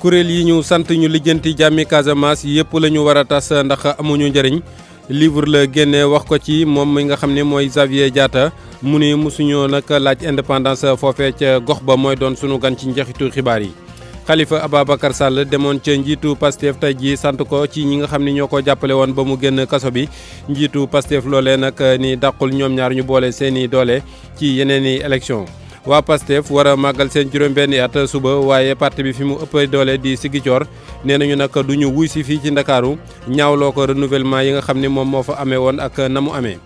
kuréel yi ñu sant ñu lijjanti jàmmi Casamance yëpp la ñu war a tas ndax amuñu njëriñ livre la génne wax ko ci moom mi nga xam ne mooy Xavier Diatta mu ni mosuñoo nag laaj indépendance foofee ca gox ba mooy doon sunu gan ci njeexitu xibaar yi. Khalifa Ababacar Sall demoon ca njiitu Pastef tey jii sant ko ci ñi nga xam ne ñoo ko jàppale woon ba mu génn kaso bi njiitu Pastef loolee nag ni dàqul ñoom ñaar ñu boole seeni doole ci yeneen i élection waa Pastef war a màggal seen juróom-benni at suba waaye parti bi fi mu ëpp doole di Ziguinchor nee nañu nag du ñu wuy si fii ci Ndakaaru ñaawloo ko renouvellement yi nga xam ne moom moo fa amee woon ak na mu amee.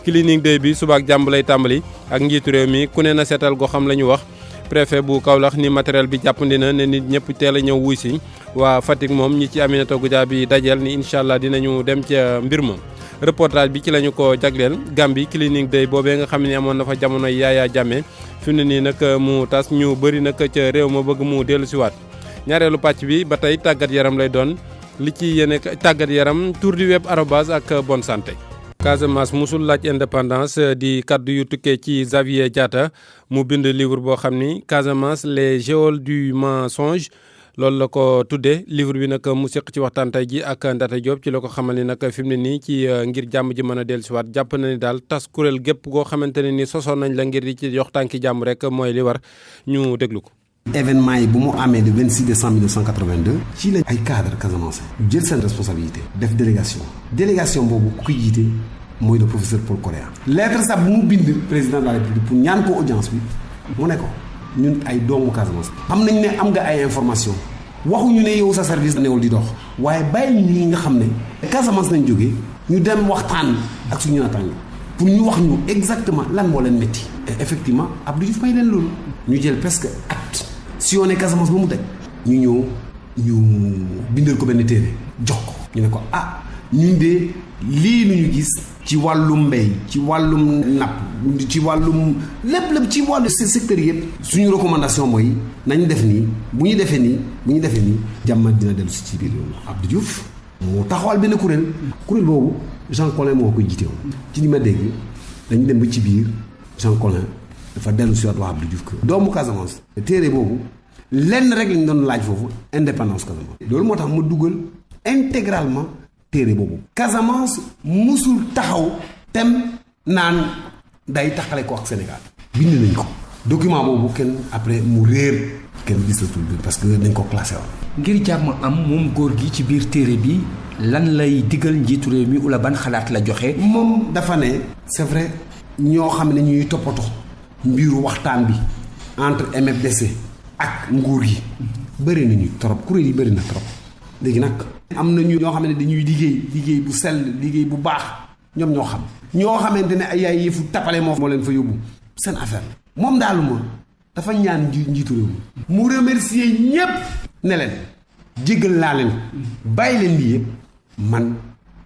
cleaning day bi suba ak jàmm lay tàmbali ak njiitu réew mi ku ne na seetal goo xam la ñu wax préfet bu Kaolack ni matériel bi jàppandi na ne nit ñëpp teel a ñëw wuy si waa Fatick moom ñi ci Aminata Goudiaby dajeel ni incha allah dinañu dem ca mbir ma. reportage bi ci lañu ko jagleel Gambie cleaning day boobee nga xam ne amoon na fa jamono Yaya Jammeh fi mu ne nii nag mu tas ñu bëri nag ca réew ma bëgg mu dellu siwaat ñaareelu pàcc bi ba tey tàggat yaram lay doon li ci yéene tàggat yaram tour du web arobase ak bonne santé. Casamance musul laaj indépendance di kaddu yu tukkee ci Xavier Diatta mu bind livre boo xam ni Casamance les geôles du mensonge loolu la ko tuddee livre bi nag mu seq ci waxtaan tey ji ak Ndata Diop ci la ko xamal ni nag fi mu ne nii ci ngir jàmm ji mën a dellusiwaat jàpp na ni daal tas kuréel gépp goo xamante ne ni sosoon nañ la ngir di ci jox tànki jàmm rek mooy li war ñu déglu ko. événement yi bu mu amee le 26 décembre 1982 ci la ay cadre Casamance jël seen responsabilité def délégation boobu ku koy jiite mooy le professeur Paul Correa. lettre sax bu mu bind président de la République pour ñaan ko audience bi mu ne ko ñun ay doomu Casamance am nañ ne am nga ay information waxuñu ne yow sa service newul di dox waaye bàyyi ñi nga xam ne Casamance nañ jógee ñu dem waxtaan ak suñu naataango pour ñu wax ñu exactement lan moo leen métti. et effectivement Abdou Diouf may leen loolu ñu jël presque acte si on est Casamance ba mu daj ñu ñëw ñu bindal ko benn téere jox ko ñu ne ko ah ñun de lii lu ñu gis ci wàllum mbéy ci wàllum napp ci wàllum lépp ci wàllu secteur yëpp suñu recommandation mooy nañ def nii bu ñu defee nii jàmm dina dellu si ci biir yoonu Abdou Diouf moo taxawal benn kuréel boobu Jean Collin moo koy jiite woon ci li ma dégg dañu dem ba ci biir Jean Collin dafa dellu si waat wax Abdou Diouf doomu Casamance téere boobu lenn rek lañ doon laaj foofu indépendance Casamance loolu moo tax ma dugal intégralement téere boobu Casamance musul taxaw tem naan day taxale ko ak Sénégal bind nañ ko document boobu kenn après mu réer kenn gisatul bi parce que dañ ko classé woon. ngir jàmm am moom góor gi ci biir téere bi lan lay digal njiitu réew mi wala ban xalaat la joxe. moom dafa ne c'est vrai ñoo xam ne ñuy toppatoo mbiru waxtaan bi entre MFDC ak nguur gi bëri nañu trop kuréel yi bëri na trop léegi nag am na ñoo xam ne dañuy liggéey bu sell liggéey bu baax ñoom ñoo xam ñoo xamante ne ay yaay yëfu tappale moo leen fa yóbbu seen affaire la moom daal ma dafa ñaan njiitu réew mi mu remercier ñépp ne leen jéggal laa leen bàyyi leen lii yëpp man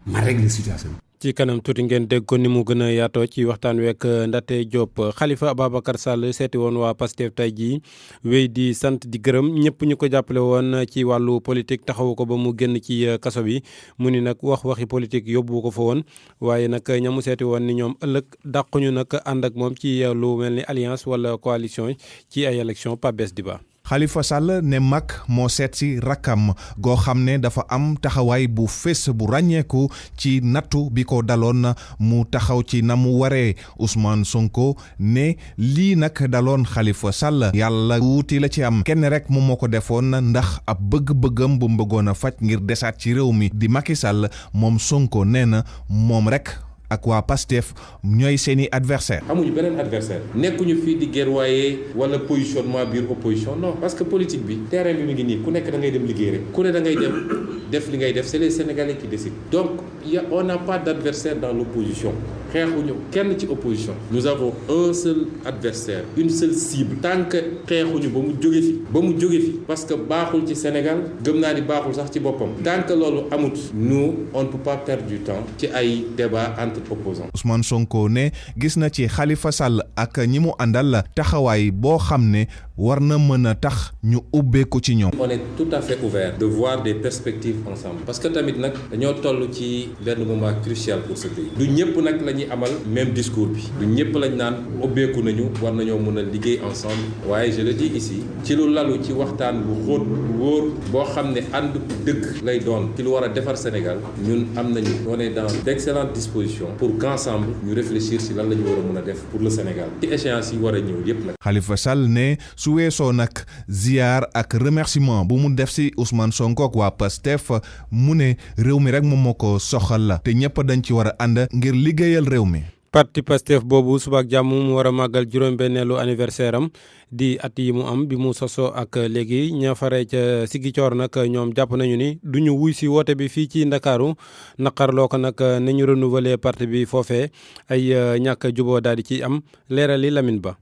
ma régler situation. ci kanam tuuti ngeen dégg ko ni mu gën a yaatoo ci waxtaan week Ndate Diop Khalifa Ababacar Sall seeti woon waa Pastef tey jii wéy di sant di gërëm ñëpp ñu ko jàppale woon ci wàllu politique taxawu ko ba mu génn ci kaso bi mu ni nag waxi politique yóbbu ko fa woon waaye nag ñamu seeti woon ni ñoom ëllëg dàquñu nag ànd ak moom ci lu mel ni alliance wala coalition ci ay élection Pape Bes Diba. Khalifa Sall ne mag moo seet si rakkam goo xam ne dafa am taxawaay bu fés bu ràññeeku ci nattu bi ko daloon mu taxaw ci na mu waree Ousmane Sonko ne lii nag daloon Khalifa Sall yàlla wuuti la ci am kenn rek moom moo ko defoon ndax ab bëgg-bëggam bu bëggoon a faj ngir desaat ci réew mi di Macky Sall moom Sonko nee na moom rek ak waa Pastef ñooy seeni adversaire amuñu beneen adversaire nekkuñu fii di guerroyer wala positionnement biir opposition non parce que politique bi terrain bi mu ngi nii ku nekk da ngay dem liggéey rek ku ne da ngay dem def li ngay def c'est les Sénégalais qui décident donc on n'a pas d'adversaire dans l'opposition xeexuñu kenn ci opposition nous avons un seul adversaire une seule cible tant que xeexuñu ba mu jóge fi parce que baaxul ci Sénégal gëm naa ni baaxul sax ci boppam tant que loolu amut nous on ne peut pas perdre du temps ci ay débat entre opposants. Ousmane Sonko ne gis na ci Khalifa Sall ak ñi mu àndal taxawaay boo xam ne war na mën a tax ñu ubbeeku ci ñoom. On est tout à fait ouvert de voir des perspectives ensemble parce que tamit nag dañoo toll ci benn moment crucial pour ce pays du ñëpp nag la ñuy amal même discours bi du ñëpp lañ naan ubbeeku nañu war nañoo mën a liggéey ensemble waaye je le dis ici ci lu lalu ci waxtaan bu xóot bu wóor boo xam ne ànd dëgg lay doon ci lu war a defar Sénégal ñun am nañu on est dans d'excellentes dispositions pour qu'ensemble ñu réfléchir si lan la ñu war a mën a def pour le Sénégal ci échéance yi war a ñëw yépp nag. Khalifa Sall ne su weesoo nag ziar ak remerciement bu mu def si Ousmane Sonko ak waa Pastef mu ne réew mi rek moom moo ko soxal la te ñëpp dañ ci war a ànd ngir liggéeyal réew mi. parti Pastef boobu suba ak jàmm mu war a màggal juróom-benneelu anniversaire am di at yi mu am bi mu sosoo ak léegi ña fare ca Ziguinchor nag ñoom jàpp nañu ni du ñu wuy si woote bi fii ci Ndakaaru naqarloo ko nag ni ñu renouveler parti bi foofee ay ñàkk juboo daal di ci am leerali Lamine Ba.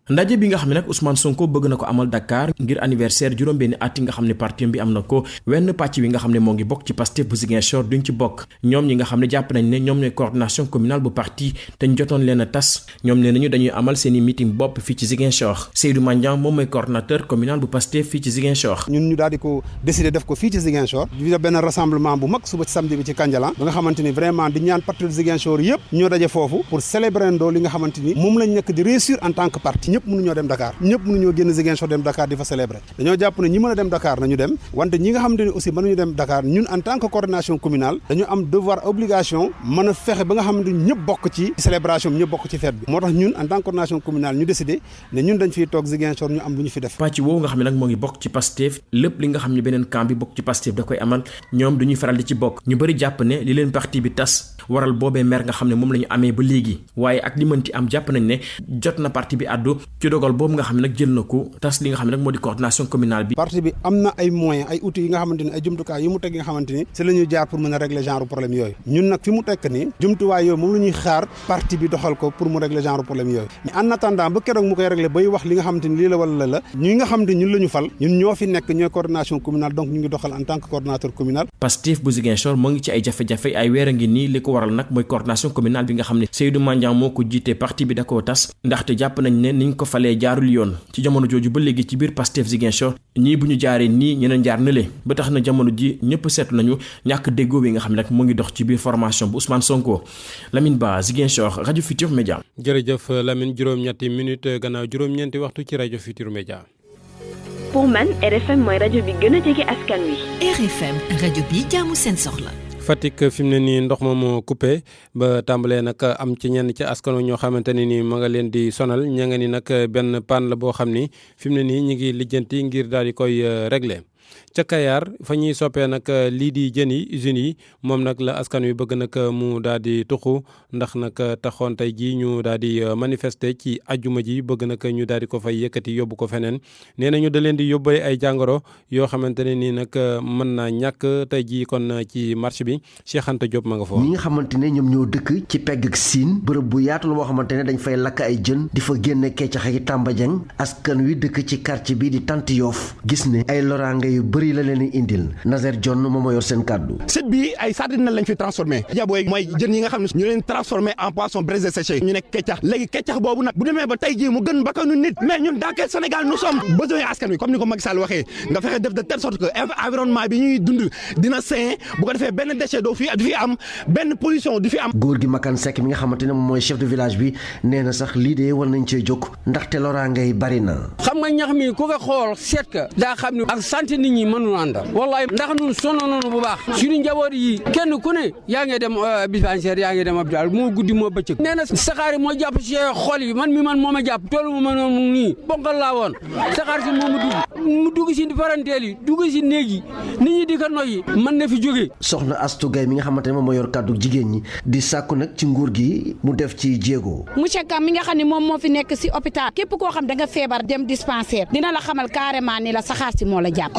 ndaje bi nga xam ne nag Ousmane Sonko bëgg na ko amal Dakar ngir anniversaire juróom-benni at yi nga xam ne parti bi am na ko wenn pàcc bi nga xam ne moo ngi bokk ci Pastef bu Ziguinchor duñ ci bokk ñoom ñi nga xam ne jàpp nañ ne ñoom ñooy coordination communale bu parti te ñu jotoon leen a tas ñoom nee nañu dañuy amal seeni meeting bopp fii ci Ziguinchor Seydou Mandiang moom mooy coordinateur communal bu Pastef fii ci Ziguinchor. ñun ñu daal di ko décider def ko fii ci Ziguinchor di def benn rassemblement bu mag suba ci samedi bi ci Kandialang ba nga xamante ni vraiment di ñaan parti Ziguinchor yëpp ñoo daje foofu pour célébrer ndoo li nga xamante ni moom lañ nekk di réussir en tant que parti ñëpp mënuñoo dem Dakar ñëpp mënuñoo génn Ziguinchor dem Dakar di fa célébrer dañoo jàpp ne ñi mën a dem Dakar nañu dem wante ñi nga xamante ne aussi mënuñu dem Dakar ñun en tant que coordination communale dañu am devoir obligation mën a fexe ba nga xamante ni ñëpp bokk ci célébration bi ñëpp bokk ci fête bi moo tax ñun en tant que coordination communale ñu décidé ne ñun dañ fiy toog Ziguinchor ñu am lu ñu fi def. pàcc woowu nga xam ne nag moo ngi bokk ci Pastef lépp li nga xam ne beneen camp bi bokk ci Pastef da koy amal ñoom duñuy faral di ci bokk ñu bëri jàpp ne li leen parti bi tas waral boobee mer nga xam ne moom la ñu amee ba léegi waaye ak li mënti am jàpp nañ ne jot na parti bi àddu ci dogal boobu nga xam ne nag jël na ko tas li nga xam ne nag moo di coordination communale bi. parti bi am na ay moyens ay outils yi nga xamante ni ay jumtukaay yi mu teg yi nga xamante ni c'est la ñuy jaar pour mën a régler genre problème yooyu ñun nag fi mu tekk ni jumtuwaay yooyu moom la ñuy xaar parti bi doxal ko pour mu régler genre problème yooyu mais en attendant ba keroog mu koy régler bay wax li nga xamante ni lii la wala la ñi nga xamante ni ñun la ñu fal ñun ñoo fi nekk ñooy coordination communale donc ñu ngi doxal en tant que coordinateur communal. Pastef bu Ziguinchor moo ngi ci ay jafe-jafe ay weer a ngi nii li ko waral nag mooy coordination communale bi nga xam ne Seydou Mandiang moo ko jiite parti bi da koo tas ndaxte jàpp nañ ne niñ ko falee jaarul yoon ci jamono jooju ba léegi ci biir Pastef Ziguinchor ñii bu ñu jaaree nii ñeneen jaar na le ba tax na jamono ji ñëpp seetlu nañu ñàkk déggoo bi nga xam ne nag mu ngi dox ci biir formation bu Ousmane Sonko. Lamine Ba Ziguinchor rajo Futur Média. jërëjëf Lamine juróom-ñetti minute gannaaw juróom-ñeenti waxtu ci rajo Futur Média. pour man RFM mooy rajo bi gën a jege askan wi. RFM rajo bi jaamu seen soxla. Fatick fi mu ne nii ndox ma moo coupé ba tàmbalee nag am ci ñenn ci askan ñoo xamante ne nii ma nga leen di sonal ña nga ni nag benn panne la boo xam ni fi mu ne nii ñu ngi lijjanti ngir daal di koy régler. ca Kayar fa ñuy soppee nag lii di jën yi usines yi moom nag la askan wi bëgg nag mu daal di tuxu ndax nag taxoon tey jii ñu daal di manifester ci ajjuma ji bëgg nag ñu daal di ko fay yëkkati yóbbu ko feneen nee nañu da leen di yóbbee ay jàngoro yoo xamante ne nii nag mën naa ñàkk tey jii kon ci marché bi Cheikh Anta Diop ma nga foofu. ñi nga xamante ne ñoom ñoo dëkk ci pegg ak Sine bërëb bu yaatu la boo xamante ne dañ fay lakk ay jën di fa génne keccax yi Tamba Dieng askan wi dëkk ci quartier bi di Tant Yoff gis ne ay loraange yu bëri la leen indil Nazer John moom moo yor seen kàddu. site bi ay sardine lañ fi transformé jabooy mooy jën yi nga xam ne ñu leen transformé en poisson braisé séché ñu nekk keccax léegi keccax boobu nag bu demee ba tey jii mu gën bakkanu nit mais ñun dans quel Sénégal nous sommes besoin askan wi comme ni ko Macky Sall waxee nga fexe def de telle sorte que environnement bi ñuy dund dina sain bu ko defee benn déchet du fi am benn pollution du fi am. góor gi Makan Seck mi nga xamante ne moom mooy chef de village bi nee na sax lii de war nañ cee jóg ndaxte loraange yi bari na. xam nga ñax mi ku ko xool seet ka daa xam ne ak santé nit ñi mënu ànd wallaay ndax ñun sonn nañu bu baax suñu njaboot yi kenn ku ne yaa ngi dem dispensaire yaa ngi dem hôpital moo guddi moo bëccëg nee na saxaar yi moo jàpp ci xol yi man moo ma jàpp toolu ma noonu nii bonkal laa woon saxaar si moo mu dugg si parenteel yi dugg si néeg yi nit ñi di ko noyyi mën na fi jógee. soxna Astou Gaye mi nga xamante ne moom moo yor kàddu jigéen ñi di sàkku nag ci nguur gi mu def ci jéego. monsieur Kam mi nga xam ne moom moo fi nekk si hôpital képp koo xam da nga feebar dem dispensaire dina la xamal carrément ni la saxaar si moo la jàpp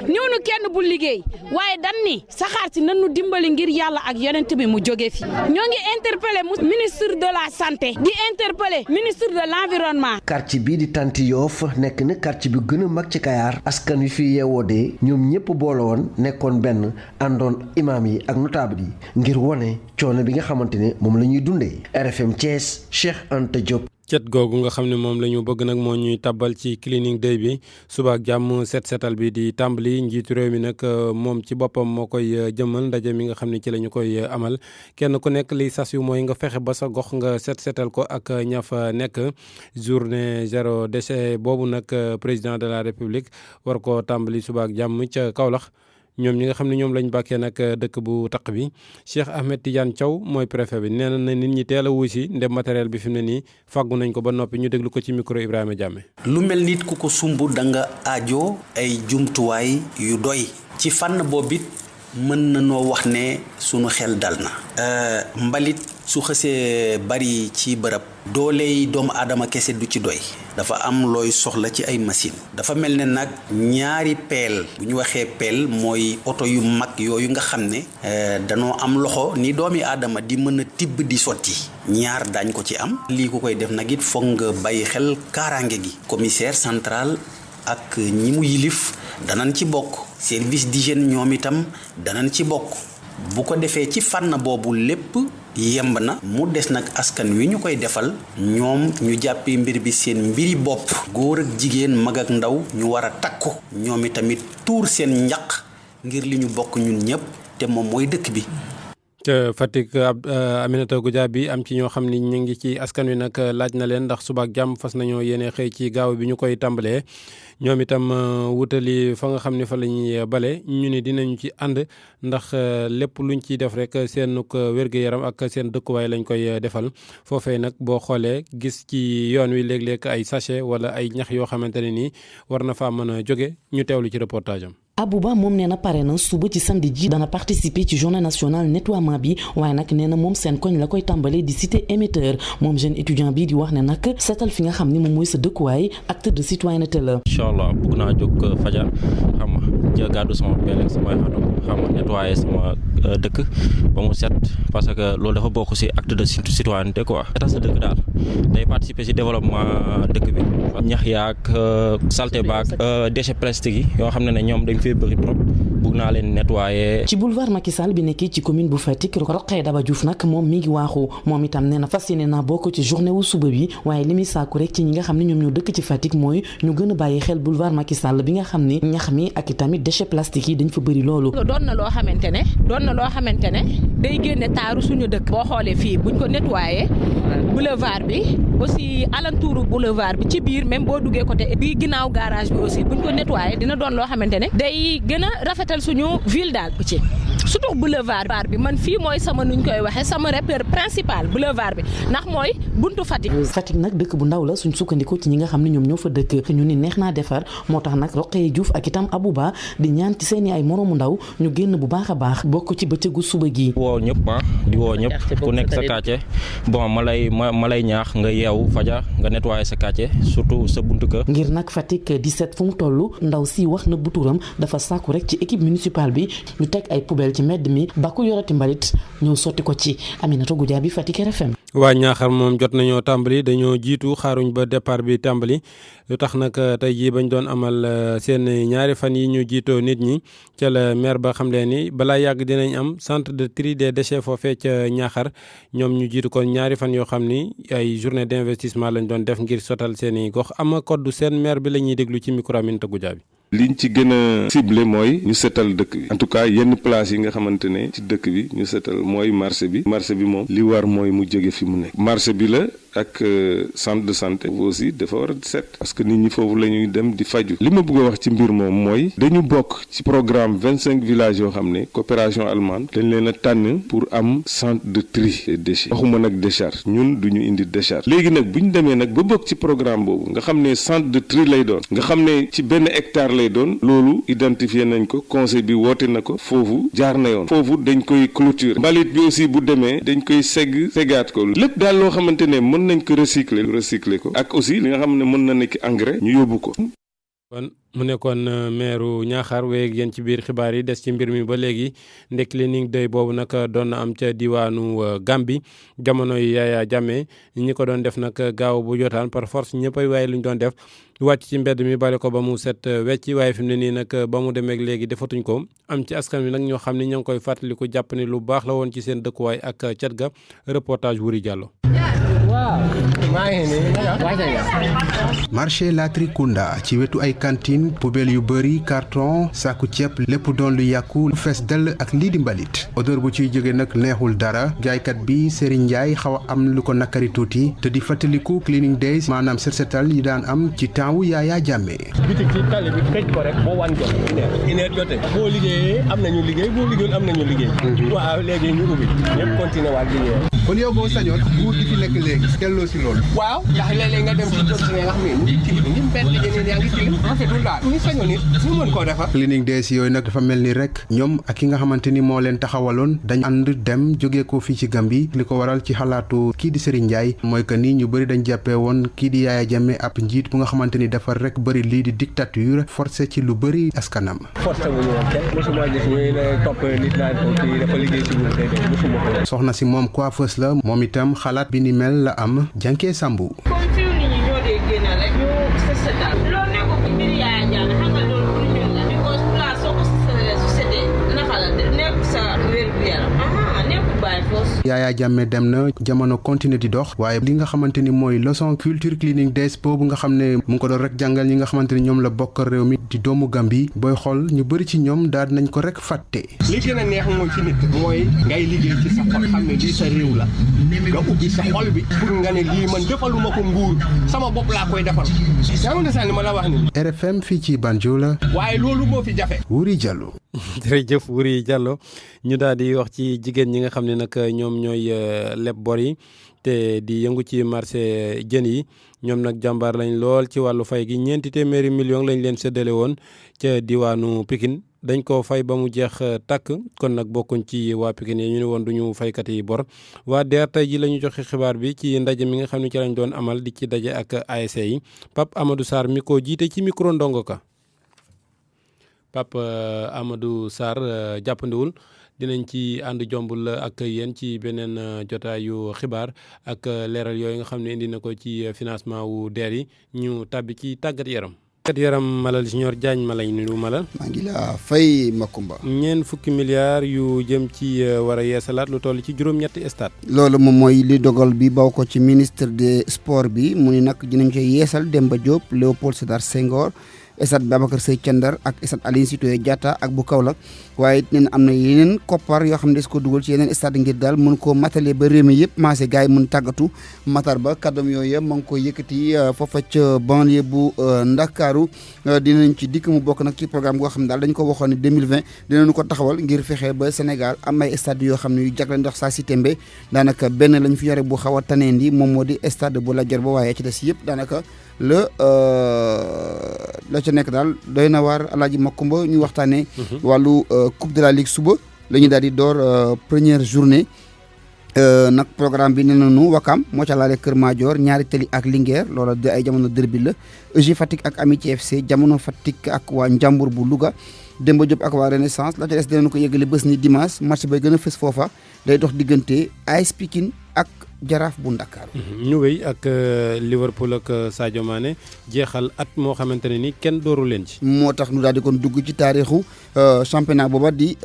ñëwnu kenn bu liggéey waaye dan ni saxaar si nanu dimbali ngir yàlla ak yonent bi mu jóge fi ñoo ngi interpellé ministre de la santé di interpellé ministre de l'environnement. quartier bii di Tant Yoff nekk na quartier bi gën a mag ci Kayar askan wi fi yeewoo de ñoom ñëpp boole woon nekkoon benn àndoon imaam yi ak notable yi ngir wone coono bi nga xamante ne moom la ñuy dundee. RFM Thiès Cheikh Anta Diop. cet googu nga xam ne moom la ñu bëgg nag moo ñuy tabbal ci cleaning day bi suba ak jàmm set setal bi di tàmbali njiitu réew mi nag moom ci boppam moo koy jëmal ndaje mi nga xam ne ci la ñu koy amal kenn ku nekk li sas yu mooy nga fexe ba sa gox nga set setal ko ak ña fa nekk journée zéro déchet boobu nag président de la république war ko tàmbali suba ak jàmm ca Kaolack ñoom ñi nga xam ne ñoom lañ bàkkee nag dëkk bu taq bi Cheikh Ahmed Tidiane Thiaw mooy préfet bi nee na nit ñi teel a wuusi ndem matériel bi fi mu ne nii fàggu nañ ko ba noppi ñu déglu ko ci micro Ibrahima Diame. lu mel nit ku ko sumb da nga aajo ay jumtuwaay yu doy ci fànn boobu it mën na noo wax ne sunu xel dal na mbalit su xësee bari ci bërëb dooley doomu aadama kese du ci doy dafa am looy soxla ci ay machine dafa mel ne nag ñaari peel bu ñu waxee peel mooy oto yu mag yooyu nga xam ne danoo am loxo ni doomi aadama di mën a tibb di sotti ñaar daañ ko ci am lii ku koy def nag it foog nga bàyyi xel kaaraange gi commissaire central ak ñi mu yilif danañ ci bokk service d'hygiène ñoom itam danañ ci bokk bu ko defee ci fànn boobu lépp yemb na mu des nag askan wi ñu koy defal ñoom ñu jàppee mbir bi seen mbiri bopp góor ak jigéen mag ak ndaw ñu war a takku ñoom itamit tuur seen njaq ngir li ñu bokk ñun ñëpp te moom mooy dëkk bi. ca Fatick Aminata Goudiaby am ci ñoo xam ni ñu ngi ci askan wi nag laaj na leen ndax suba ak jàmm fas nañoo yéene xëy ci gaaw bi ñu koy tàmbalee ñoom itam wutali fa nga xam ne fa la ñuy bale ñu ne dinañu ci ànd ndax lépp luñ ciy def rek seen wér-gu-yaram ak seen dëkkuwaay lañ koy defal foofee nag boo xoolee gis ci yoon wi léeg-léeg ay sachet wala ay ñax yoo xamante ne nii war na faa mën a jóge ñu teewlu ci reportage am. Abouba moom nee na pare na suba ci samedi ji dana participer ci journée nationale nettoiement bi waaye nag nee na moom seen koñ la koy tàmbalee di cité émetteur moom jeune étudiant bi di wax ne nag seetal fi nga xam ni moom mooy sa dëkkuwaay acte de citoyenneté la. incha allah bëgg naa jóg fajar xam nga jël gàddu sama pelle ak samay xato xam nga nettoyer sama dëkk ba mu set parce que loolu dafa bokk ci acte de citoyenneté quoi. état sa dëkk daal day participer ci développement dëkk bi ñax yaak saleté baak déchets plastiques yi yoo xam ne ñoom dañ fee bëri trop bëgg naa leen nettoyer. ci boulevard Macky Sall bi nekkee ci commune bu Fatick Rokhaya Daba Diouf nag moom mi ngi waaxu moom itam nee na fas yéene naa bokk ci journée wu suba bi waaye li muy sàkku rek ci ñi nga xam ne ñoom ñoo dëkk ci Fatick mooy ñu gën a bàyyi xel boulevard Macky Sall bi nga xam ne ñax mi ak itamit déchets plastiques yi dañ fa bëri loolu. doon na loo xamante ne day génne taaru suñu dëkk. boo xoolee fii buñ ko nettoyé boulevard bi aussi alentour boulevard bi ci biir même boo duggee côté bi ginnaaw garage bi aussi buñ ko nettoyé dina doon loo xamante ne day gën a rafetal suñu ville daal ci surtout boulevard bi man fii mooy sama nuñ koy waxee sama repère principal boulevard bi ndax mooy buntu Fatick. Fatick nag dëkk bu ndaw la suñ sukkandikoo ci ñi nga xam ne ñoom ñoo fa dëkk ñu ni neex naa defar moo tax nag Rokhaya Diouf ak itam Abouba di ñaan ci seeni ay moroomu ndaw ñu génn bu baax a baax bokk ci bëccëgu suba gi. woo ñëpp di woo ñëpp ku nekk sa quartier bon ma lay ñaax nga yeewu fajar nga nettoyer sa quartier surtout sa buntu kër. ngir nag Fatick 17 fu mu toll ndaw si wax na buturam dafa sàkku rek ci équipe municipale bi ñu teg ay poubelle ci mbedd mi ba ku yorati mbalit ñëw sotti ko ci. Aminata Goudiaby Fatick RFM. waa Ñaaxar moom jot nañoo tàmbali dañoo jiitu xaaruñ ba départ bi tàmbali lu tax nag tey jii bañ doon amal seen ñaari fan yi ñu jiitoo nit ñi ca la maire ba xam leen ni balaa yàgg dinañ am centre de tri des déchets foofee ca Ñaaxar ñoom ñu jiitu kon ñaari fan yoo xam ni ay journée d'investissement lañ doon def ngir sotal seen i gox ama koddu seen maire bi la ñuy déglu ci micro Aminata Goudiaby. liñ ci gën a ciblé mooy ñu setal dëkk bi en tout cas yenn place yi nga xamante ne ci dëkk bi ñu setal mooy marché bi moom li war mooy mu jóge fi mu nekk marché bi la ak centre de santé aussi dafa war a set parce que nit ñi foofu la ñuy dem di faju li ma bëgg a wax ci mbir moom mooy dañu bokk ci programme 25 villages yoo xam ne coopération allemande dañ leen a tànn pour am centre de tri des déchets waxuma nag décharge ñun du ñu indi décharge léegi nag bu ñu demee nag ba bokk ci programme boobu nga xam ne centre de tri lay doon nga xam ne ci benn hectare lay doon loolu identifié nañ ko conseil bi woote na ko foofu jaar na yoon foofu dañ koy clôture mbalit bi aussi bu demee dañ koy seggaat ko lépp daal loo xamante ne mën nañ ko recycler ko ak aussi li nga xam ne mën na nekk engrais ñu yóbbu ko. kon mu nekkoon maire Ñaaxar wéy ak yéen ci biir xibaar yi des ci mbir mi ba léegi ndek cleaning day boobu nag doon na am ca diwaanu Gambie jamono yi Yaya Jammeh ñi ko doon def nag gaaw bu jotaan par force ñëppay waaye lu ñu doon def wàcc ci mbedd mi bale ko ba mu set wecc waaye fi mu ne nii nag ba mu demee léegi defatuñ ko am ci askan wi nag ñoo xam ne ñoo ngi koy fàttaliku jàpp ne lu baax la woon ci seen dëkkuwaay ak cet ga reportage Wuri Diallo. marché Latrikunda ci wetu ay cantine poubelle yu bëri carton saaku ceeb lépp doon lu yàqu lu fees dell ak lii di mbalit odeur bu ciy jóge nag neexul dara jaaykat bi Serigne Ndiaye xaw a am lu ko nakari tuuti te di fàttaliku cleaning days maanaam set setal yi daan am ci temps wu Yaya Jammeh. bitik ci tali bi tëj ko rek boo wan jot une heure jotee boo liggéeyee am nañu liggéey boo liggéeyul am nañu liggéey. waaw léegi ñu ubbi ñëpp continué waat liggéey. kon yow boo sañoon buur di fi nekk léegi kelloo si loolu. waaw ndax léeg-léeg nga dem ci dëkk nga xam ne ñu ngi tilim ñu mbedd yeneen yaa ngi tilim rafetul daal ñu sañoon nit ñu mën koo defar. cleaning days yooyu nag dafa mel ni rek ñoom ak ki nga xamante ni moo leen taxawaloon dañ ànd dem jógee ko fii ci Gambie li ko waral ci xalaatu kii di Serigne Ndiaye mooy que ni ñu bëri dañ jàppee woon kii di Yaya Jammeh ab njiit bu nga xamante ni dafa rek bëri lii di dictature forcé ci lu bëri askanam. forcé wu ñu woon kenn mosuma gis ñuy ne topp nit naan ko kii dafa liggéey ci ñun déedéet mosuma ko. soxna si moom coiffeuse la moom itam xalaat bi ni mel la am Janké Sambu. comme fi nit ñi ñoo dee génn rek ñu setal loolu nekkul ci mbir Yaya Jammeh xam nga loolu pour ñun la because place soo ko setalee su setee naka la nekk sa wér gu yaram nekkul bàyyi foos. Yaya Jammeh dem na jamono continuer di dox waaye li nga xamante ni mooy leçon culture cleaning days boobu nga xam ne mu ngi ko doon rek jàngal ñi nga xamante ni ñoom la bokk réew mi di doomu Gambie booy xool ñu bëri ci ñoom daal nañ ko rek fàtte. li gën a neex mooy ci nit mooy ngay liggéey ci sa xol xam ne lii sa réew la nga ubbi sa xol bi pour nga ne lii man defaluma ko nguur sama bopp laa koy defal yaa ngi sànni ma la wax ni RFM fii ci Banjul. waaye loolu moo fi jafe. Wuri Diallo. jërëjëf Wuri Diallo ñu daal di wax ci jigéen ñi nga xam ne nag ñoom ñooy leb bor yi te di yëngu ci marché jën yi ñoom nag jàmbaar lañ lool ci wàllu fay gi 400 millions lañ leen séddale woon ca diwaanu Pikine dañ ko fay ba mu jeex tàkk kon nag bokkuñ ci waa Pikine yi ñu ne woon duñu faykat yi bor waa DER tey ji la ñu joxe xibaar bi ci ndaje mi nga xam ne ci lañ doon amal di ci daje ak ASC yi Pape Amadou Sarr mi ko jiite ci micro Ndongo Ka Pape Amadou Sarr jàppandiwul dinañ ci ànd jombul ak yéen ci beneen jotaayu xibaar ak leeral yooyu nga xam ne indi na ko ci financement wu DER yi ñu tàbbi ci tàggat yaram. tàggat yaram Malal Junior Diagne ma lañ nuyu Malal. maa ngi la fay Makumba. 40 milliards yu jëm ci war a yeesalaat lu toll ci juróom-ñetti stade. loolu moom mooy li dogal bi baw ko ci ministre des sports bi mu ni nag dinañ koy yeesal Demba Diop Léopold Sédar Senghor. Stade Babacar Seye Thiendar ak stade Aline Sitoé Diatta ak bu Kaolack waaye it nee na am na yeneen koppar yoo xam ne des ko dugal ci yeneen stade ngir daal mën koo matale ba réew mi yëpp maase gars yi mën tàggatu matar ba kàddoom yooyu ma ngi koy yëkkati foofa ca banlieue bu Ndakaaru dinañ ci dikk mu bokk nag ci programme goo xam ne daal dañ ko waxoon ne 2020 dinañu ko taxawal ngir fexe ba Sénégal am ay stade yoo xam ne yu jagle ndax saa si tembe daanaka benn lañ fi yore bu xaw a tanendi moom moo di stade bu Lat Dior ba waaye ci des yëpp daanaka la ca nekk daal doy na waar Alaaji Makumba ñu waxtaanee wàllu coupe de la ligue suba la ñu daal di door première journée nag programme bi nee nañu Wakam moo ca laale Kër Madior ñaari tali ak Linguère loola de ay jamono derby la EJ Fatick ak Amitié FC jamono Fatick ak waa Njambur bu Louga Demba Diop ak waa Renaissance la ca des dinañu ko yëgale bés ni dimanche match bay gën a fës foofa day dox diggante AS Pikine ak Jaraaf bu Ndakaaru. ñu wéy ak Liverpool ak Sadio Mané jeexal at moo xamante ne ni kenn dooru leen ci. moo tax nu daal di kon dugg ci taarixu championnat booba di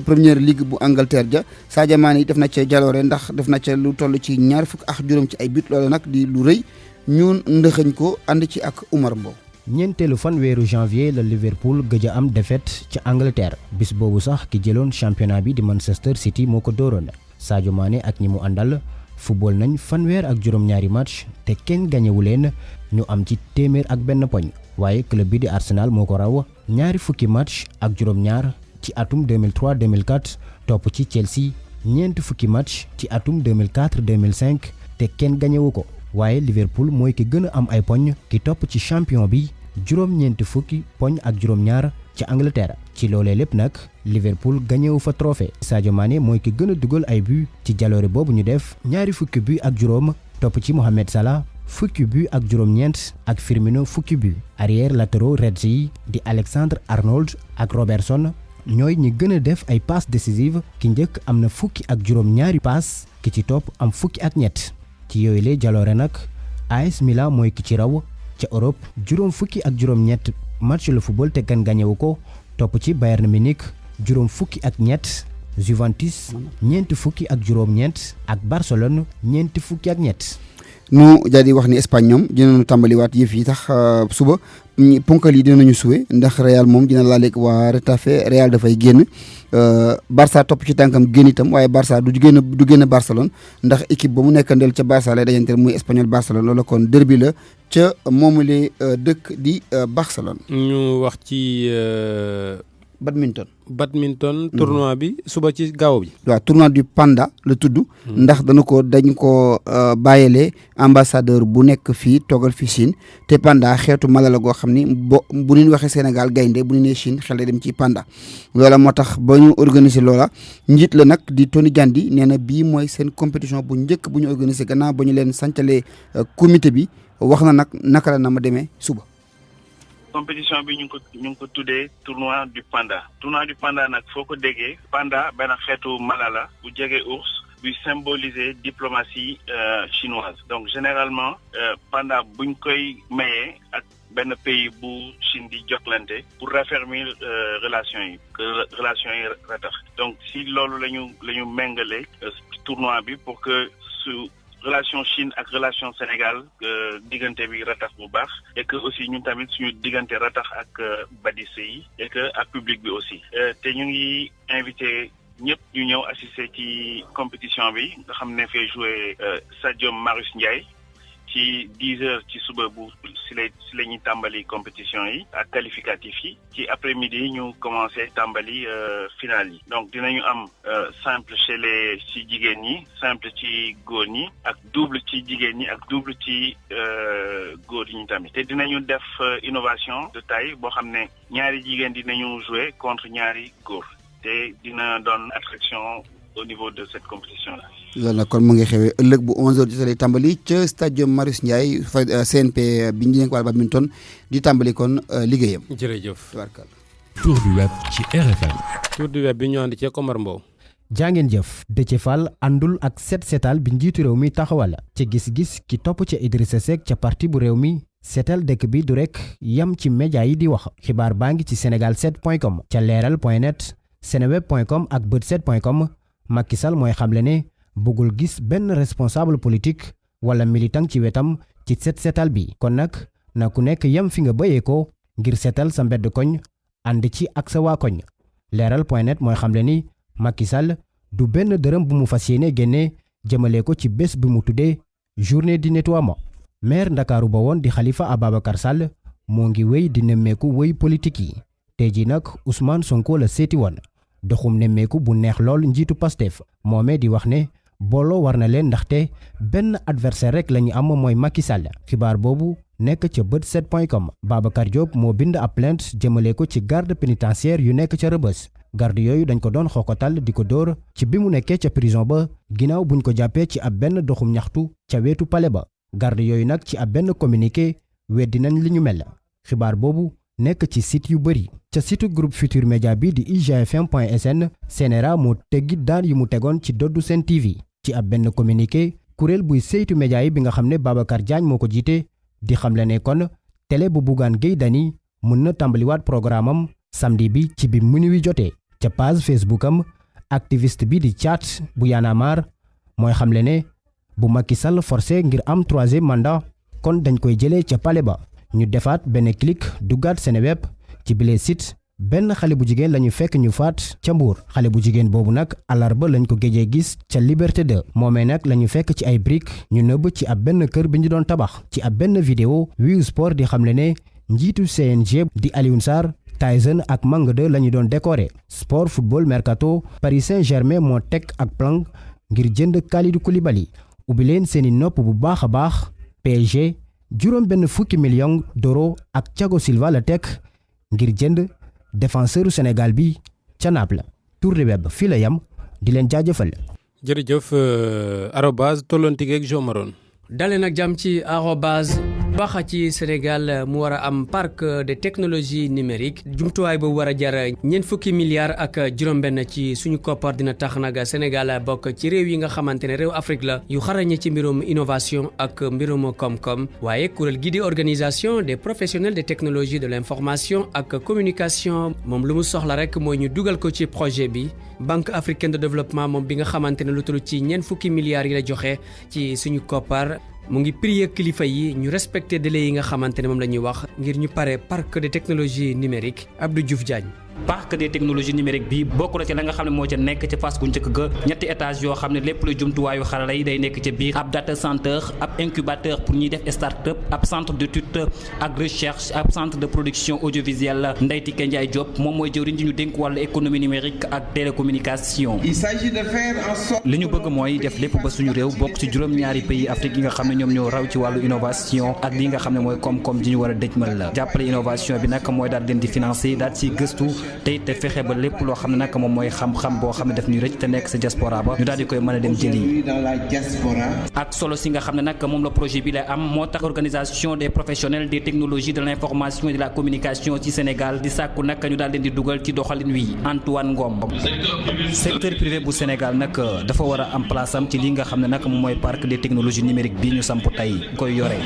première ligue bu Angleterre ja Sadio Mané yi def na ca jaloore ndax def na ca lu toll ci 25 ci ay but loolu nag di lu rëy ñun ndëxëñ ko ànd ci ak Oumar Mbow. ñeenteelu fan weeru janvier la Liverpool gëj a am défaite ci Angleterre bis boobu sax ki jëloon championnat bi di Manchester City moo ko dooroon Sadio Mané ak ñi mu àndal. football nañ fanweer ak juróom-ñaari match te kenn gañewu leen ñu am ci téeméer ak benn poñ waaye club bi di Arsenal moo ko raw ñaari fukki match ak juróom-ñaar ci atum 2003-2004 topp ci Chelsea ñeenti fukki match ci atum 2004-2005 te kenn gañewu ko waaye Liverpool mooy ki gën a am ay poñ ki topp ci champion bi juróom-ñeenti fukki poñ ak juróom-ñaar ci Angleterre ci loolee lépp nag Liverpool gañewu fa trophée Sadio Mané mooy ki gën a dugal ay but ci jaloore boobu ñu def ñaari fukki but ak juróom topp ci Mohamed Salah fukki but ak juróom-ñeent ak Firmino fukki but arrière latéraux Reds yi di Alexandre Arnold ak Robertson ñooy ñi gën a def ay passes décisives ki njëkk am na fukki ak juróom-ñaari passe ki ci topp am fukki ak ñett ci yooyu le jaloore nag AS Milan mooy ki ci raw ca Europe juróom fukki ak juróom-ñett match le football te kan gañewu ko topp ci Bayern Munich juróom fukki ak ñett Juventus ñeenti fukki ak juróom-ñeent ak Barcelone ñeenti fukki ak ñett. nu daal di wax ni Espagne ñoom dinañu tàmbaliwaat yëf yi tax suba ponkal yi dinañu suwe ndax Real moom dina laaleeg waa Retafe Real dafay génn Barça topp ci tànkam génn itam waaye Barça du génn Barcelone ndax équipe ba mu nekkandeel ca Barça lay dajanteel muy Espagnol Barcelone loola kon derby la ca moomule dëkk di Barcelone. ñu wax ci. badminton tournoi bi suba ci gaaw bi. waaw tournoi du Panda la tudd. ndax dañ ko bàyyeele ambassadeur bu nekk fii toogal fi Chine te Panda xeetu mala la goo xam ni bu ñu waxee Sénégal gaynde bu ñu nee Chine xel dem ci Panda. loola moo tax ba ñu organiser loola njiit la nag di Tony Gandhi nee na bii mooy seen compétition bu njëkk bu ñu organiser gannaaw ba ñu leen sancalee comité bi wax na nag naka la na ma demee suba. compétition bi ñu ngi ko tuddee tournoi du panda nag foo ko déggee panda benn xeetu mala la bu jege ours buy symboliser diplomatie chinoise donc généralement panda buñ koy mayee ak benn pays bu Chine di jokkalante pour raffermir relation yi ratax donc si loolu la ñu méngale tournoi bi pour que su relation Chine ak relation Sénégal diggante bi ratax bu baax et que aussi ñun tamit suñu diggante ratax ak badise yi et que ak public bi aussi te ñu ngi invité ñëpp ñu ñëw assister ci compétition bi nga xam ne fee jouer Sadio Marius Ndiaye ci 10 heures ci suba bu si la ñuy tàmbali compétition yi ak qualificatif yi ci après-midi ñu commencé tàmbali finale yi donc dinañu am simple ci jigéen ñi simple ci góor ñi ak double ci jigéen ñi ak double ci góor ñi tamit te dinañu def innovation de taille boo xam ne ñaari jigéen dinañu jouer contre ñaari góor te dina doon attraction au niveau de cette compétition là. loolu nag kon mu ngi xewee ëllëg bu 11h jotee lay tàmbali ca stade Marius Ndiaye fa CNP bi ñu nekk wàllu badminton di tàmbali kon liggéeyam. jërëjëf. tubaarkalla. tour du web ci RFM. tour du web bi ñu ànd ci Komar Mbow. jàngeen jëf Déthié Fall àndul ak set setal bi njiitu réew mi taxawal ci gis-gis ki topp ca Idrissa Seck ca parti bu réew mi seetal dëkk bi du rek yam ci média yi di wax xibaar baa ngi ci senegal7.com ca leeral.net seneweb.com ak bët7.com Macky Sall mooy xamle ne bëggul gis benn responsable politique wala militant ci wetam ci setal bi kon nag na ku nekk yam fi nga bëyee ko ngir seetal sa mbedd koñ ànd ci ak sa waa koñ leeral.net mooy xamle ni Macky Sall du benn dërëm bu mu fas yéene génne jëmale ko ci bés bi mu tuddee journée du nettoiement maire Ndakaaru ba woon di Khalifa Ababacar Sall moo ngi wéy di nemmeeku wéy politique yi tey jii nag Ousmane Sonko la seeti woon doxum nemmeeku bu neex lool njiitu Pastef moomee di wax ne booloo war na leen ndaxte benn adversaire rek la ñu am mooy Macky Sall xibaar boobu nekk ca bët7.com Babacar Diop moo bind ab plainte jëmale ko ci garde pénitentiaire yu nekk ca Rebeuss garde yooyu dañ ko doon xookatal di ko dóor ci bi mu nekkee ca prison ba ginnaaw buñ ko jàppee ci ab benn doxum ñaxtu ca wetu palais ba garde yooyu nag ci ab benn communiqué weddi nañ li ñu mel xibaar boobu nekk ci site yu bëri ca site groupe Futur Média bi di igfm.sn CNRA moo teggi daan yu mu tegoon ci doddu Sen TV ci ab benn communiqué kuréel buy saytu média yi bi nga xam ne Babacar Diagne moo ko jiite di xamle ne kon télé bu Bougane Gueye Dany mën na tàmbaliwaat programme am samedi bi ci bi minuit jotee ca page Facebook am activiste bi di Thiat bu Y'en a marre mooy xamle ne bu Macky Sall forcé ngir am 3e mandat kon dañ koy jëlee ca palais ba ñu defaat benn clic duggaat Seneweb ci bile site benn xale bu jigéen lañu fekk ñu faat ca Mbour xale bu jigéen boobu nag alarba lañ ko géejee gis ca Liberté 2 moomee nag lañu fekk ci ay briques ñu nëbb ci ab benn kër bi ñu doon tabax ci ab benn vidéo Wiw Sport di xamle ne njiitu CNG di Alioune Sarr Tyson ak Manga 2 lañu doon décoré sport football mercato Paris Saint-Germain moo teg ak plan ngir jënd Kalidou Koulibaly ubbi leen seeni nopp bu baax a baax PSG juróom benn fukki million d'euros ak Thiago Silva la teg ngir jënd défenseuru Sénégal bi ca Naples tour de web fii la yam di leen jaajëfal. jërëjëf @tolontigeeg Jo Maron. dalee nag jàmm ci @. wax ci Sénégal mu war a am parc de technologie numérique jumtuwaay boobu war a jar $40 milliards ak juróom-benn ci suñu koppar dina tax nag Sénégal bokk ci réew yi nga xamante ne réew Afrique la yu xarañe ci mbirum innovation ak mbirum koom-koom waaye kuréel gi di organisation des professionnels de technologie de l'information ak communication moom lu mu soxla rek mooy ñu dugal ko ci projet bi Banque africaine de développement moom bi nga xamante ne lu toll ci $40 milliards yi la joxe ci suñu koppar mu ngi prier kilifa yi ñu respecter délai yi nga xamante ne moom la ñuy wax ngir ñu pare parc de technologie numérique Abdou Diouf Diagne. parc des technologies numériques bi bokk na ci la nga xam ne moo ca nekk ca phase gu njëkk ga ñetti étage yoo xam ne lépp luy jumtuwaayu xarala yi day nekk ca biir ab data center ab incubateur pour ñuy def start-up ab centre d'étude ak recherche ab centre de production audiovisuelle Ndeye Tické Ndiaye Diop moom mooy jëwriñ ji ñu dénk wàllu économie numérique ak télécommunication. Il s'agit de faire en sorte. li ñu bëgg mooy def lépp ba suñu réew bokk ci juróom-ñaari pays Afrique yi nga xam ne ñoom ñoo raw ci wàllu innovation ak li nga xam ne mooy koom-koom ji ñu war a dëjmal la jàppale innovation bi nag mooy daal leen di financer daal ci gëstu te it fexe ba lépp loo xam ne nag moom mooy xam-xam boo xam ne daf ñuy rëcc te nekk sa diaspora ba ñu daal di koy mën a dem jëli ak solo si nga xam ne nag moom la projet bi lay am moo tax organisation des professionnels des technologies de l'information et de la communication ci Sénégal di sàkku nag ñu daal leen di dugal ci doxalin wi Antoine Ngom. secteur privé bu Sénégal nag dafa war a am place am ci li nga xam ne nag moom mooy parc des technologies numériques bi ñu samp tey koy yore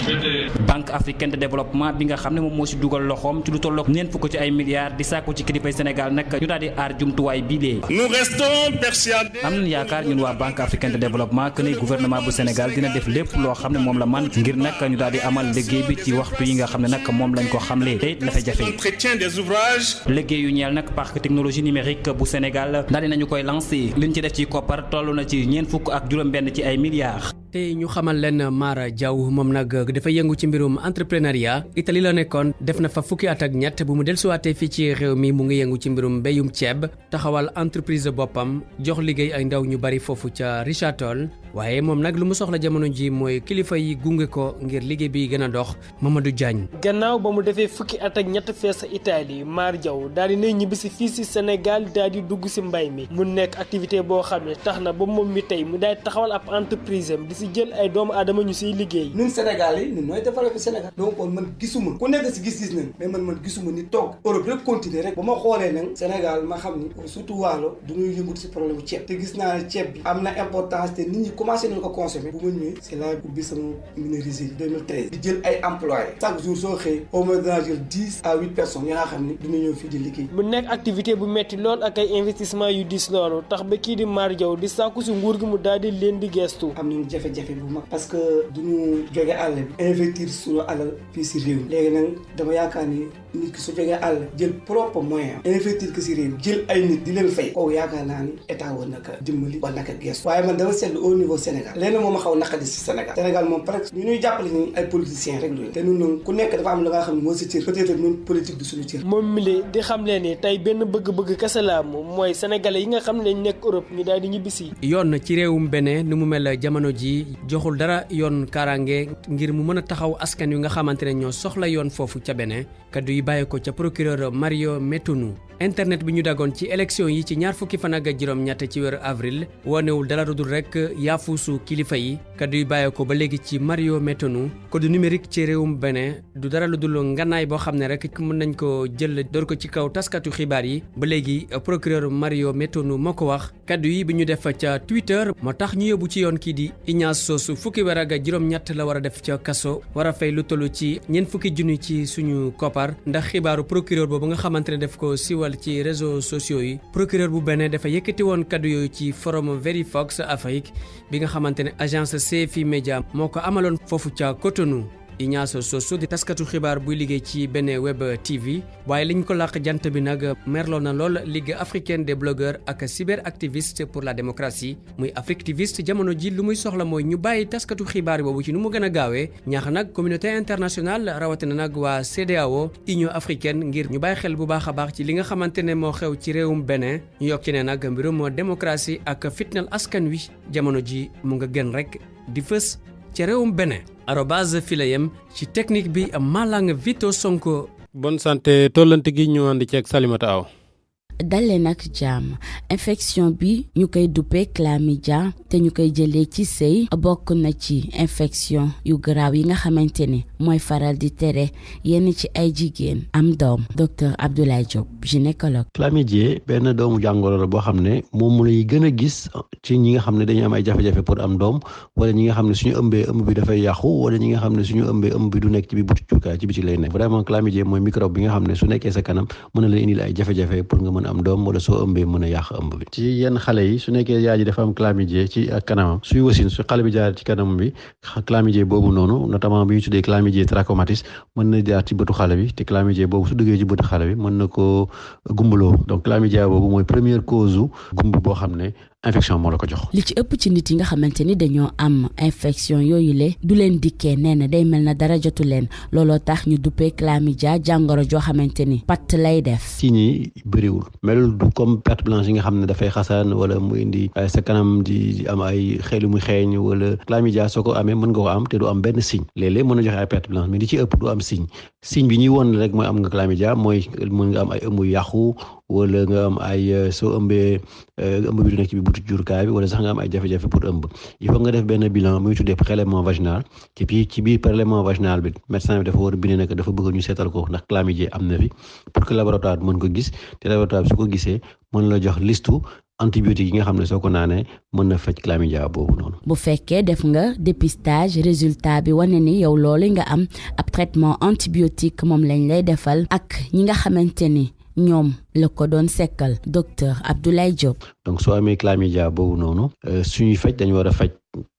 Banque africaine de développement bi nga xam ne moom moo si dugal loxoom ci lu tolloog ñeent fukk ci ay milliards di sàkku ci kilifay Sénégal nag ñu daal di aar jumtuwaay bii lee. Nous restons persuadés. am nañu yaakaar ñun waa Banque africaine de développement que ne gouvernement bu Sénégal dina def lépp loo xam ne moom la man ngir nag ñu daal di amal liggéey bi ci waxtu yi nga xam ne nag moom lañ ko xamlee te it dafa jafe. Entretien des ouvrages. liggéey yu ñeel nag parc technologie numérique bu Sénégal daal di nañu koy lancé liñ ci def ci koppar toll na ci ñeent fukk ak juróom-benn ci ay milliards. te ñu xamal leen Mara Diaw moom nag dafa yëngu ci mbirum entrepreneuriat Italie la nekkoon def na fa fukki at ak ñett bu mu dellusiwaatee fii ci réew mi mu ngi yëngu ci mbirum mbéyum ceeb taxawal entreprise boppam jox liggéey ay ndaw ñu bari foofu ca Richard Toll waaye moom nag lu mu soxla jamono ji mooy kilifa yi gunge ko ngir liggéey bi gën a dox Mamadou Diagne. gannaaw ba mu defee fukki at ak ñett fee sa Italie Mara Diaw daal di nay ñibbisi fii si Sénégal daal di dugg si mbay mi mu nekk activité boo xam ne tax na ba moom mi tey mu daal di taxawal ab entreprise am di si jël ay doomu aadama ñu siy liggéey. ñun Sénégal yi ñun nooy développé Sénégal donc kon man gisuma ku nekk si gis-gis nañ mais man gisuma ni toog Europe rek continuer rek ba ma xoolee nag Sénégal ma xam ni surtout waalo du ñuy yëngatu si problème bu ceeb te gis naa ne ceeb bi am na importance te nit ñi commencé nañ ko consommer bu ma ñëwee c'est là ubbi sama minéraliser 2013 di jël ay employés chaque jour soo xëy au moins dinaa jël 10 à 8 personnes yi nga xam ni dina ñëw fii di liggéey. mu nekk activité bu metti lool ak ay investissement yu diis loolu tax ba kii di Mara Diaw di sàkku si nguur gi mu daal di leen di gestu. am nañu jafe-jafe bu mag parce que duñu jóge àll bi investir suñu alal fii si réew mi léegi nag dama yaakaar ni nit ki su jógee àll jël propre moyen investir ko si réew mi jël ay nit di leen fay kooku yaakaar naa ni état war naka dimbali war naka gestu waaye man dama seetlu au niveau Sénégal lenn moom a xaw naqadi si Sénégal moom presque ñu ñuy jàppale ni ay politiciens rek luñu te ñun nag ku nekk dafa am la nga xam ne moo si cër peut-être ñun politique du suñu cër. moom mi di xam leen ni tey benn bëgg-bëgg kese la moom mooy sénégalais yi nga xam ne dañ nekk Europe ñu daal di ñibbisi. yoon ci réewum Bénin ni mu mel jamono ji joxul dara yoon kaaraange ngir mu mën a taxaw askan wi nga xamante ne ñoo soxla yoon foofu ca Bénin kaddu yi bàyyi ko ca procureur Mario Metonou. internet bi ñu dagoon ci élection yi ci ñaar fukki fan ak juróom-ñett ci weeru avril wonewul dara dul rek yaafuusu kilifa yi kaddu yi bàyyi ko ba léegi ci Mario Metonou code numérique ci réewum Bénin du dara lu dul ngànnaay boo xam ne rek mën nañ ko jël door ko ci kaw taskatu xibaar yi ba léegi procureur Mario Metonou moo ko wax kaddu yi bi ñu def ca Twitter moo tax ñu yóbbu ci yoon kii di Ignace Sossou fukki weer ak juróom-ñett la war a def ca kaso war a fay lu toll ci ñeent fukki junni ci suñu koppar ndax xibaaru procureur boobu nga xamante ne def ko siwal ci réseaux sociaux yi procureur bu Bénin dafa yëkkati woon kaddu yooyu ci forum Verifox Afrique bi nga xamante ne agence CFI Média moo ko amaloon foofu ca Cotonou. Ignace Sossou di taskatu xibaar buy liggéey ci Bénin Web TV waaye liñ ko làq jant bi nag merloo na lool Ligue africaine des blogueurs ak cyberactivistes pour la démocratie muy Africtiviste jamono ji lu muy soxla mooy ñu bàyyi taskatu xibaar boobu ci nu mu gën a gaawee ñaax nag communauté internationale rawatina nag waa CEDEAO Union africaine ngir ñu bàyyi xel bu baax a baax ci li nga xamante ne moo xew ci réewum Bénin ñu yokk ci ne nag mbirum démocratie ak fitnal askan wi jamono ji mu nga gën rek di fës ci réewum Bénin. arobase filayem ci technique bi Malang Vito Sonko. bonne santé tollante gi ñu ànd ceeg Salimata Aw. dalee nag jàmm infection bi ñu koy duppee chlamydia te ñu koy jëlee ci sëy bokk na ci infection yu garaaw yi nga xamante ne mooy faral di tere yenn ci ay jigéen am doom docteur Abdoulaye Diop gynécologue. chlamydia benn doomu jàngoro la boo xam ne moom lay gën a gis ci ñi nga xam ne dañuy am ay jafe-jafe pour am doom wala ñi nga xam ne suñu ëmbee ëmb bi dafay yàqu wala ñi nga xam ne suñu ëmbee ëmb bi du nekk ci bi butu cuukaay ci biti lay nekk vraiment chlamydia mooy microbe bi nga xam ne su nekkee sa kanam mën na la indil ay jafe-jafe pour nga mën am doom wala soo ëmbee mën a yàq ëmb bi. ci yenn xale yi su nekkee yaay ji dafa am chlamydia ci ak kanamam suy wasin su xale bi jaar ci kanam bi chlamydia boobu noonu notamment bi ñu tuddee chlamydia trachomatis mën na jaar ci bëtu xale bi te chlamydia boobu su duggee ci bëtu xale bi mën na ko gumbaloo donc chlamydia boobu mooy première cause gumb boo xam ne infection moo la ko jox. li ci ëpp ci nit yi nga xamante ni dañoo am infection yooyu le du leen dikkee nee na day mel na dara jotu leen looloo tax ñu duppee chlamydia jàngoro joo xamante ni patt lay def. signes yi bëriwul melul du comme perte blanche yi nga xam ne dafay xasaan wala mu indi sa kanam di am ay xeelu muy xeeñ wala chlamydia soo ko amee mën nga ko am te du am benn signe léeg-léeg mën na joxe ay perte blanche mais di ci ëpp du am signe bi ñuy won rek mooy am nga chlamydia mooy mën nga am ay ëmb yàqu wala nga am ay soo ëmbee ëmb bi du nekk ci butu jurukaay bi wala sax nga am ay jafe-jafe pour ëmb il faut nga def benn bilan muy tuddee prélèvement vaginal te puis ci biir prélèvement vaginal bi médecin bi dafa war a bind nag dafa bëgg ñu seetal ko ndax chlamydia am na fi pour que laboratoire bi mën ko gis te laboratoire bi su ko gisee mën la jox listu antibiotique yi nga xam ne soo ko naanee mën na faj chlamydia boobu noonu. bu fekkee def nga dépistage résultat bi wane ni yow loolu nga am ab traitement antibiotique moom lañ lay defal ak ñi nga xamante ni ñoom la ko doon sekkal docteur Abdoulaye Diop. donc soo amee chlamydia boobu noonu suñuy faj dañu war a faj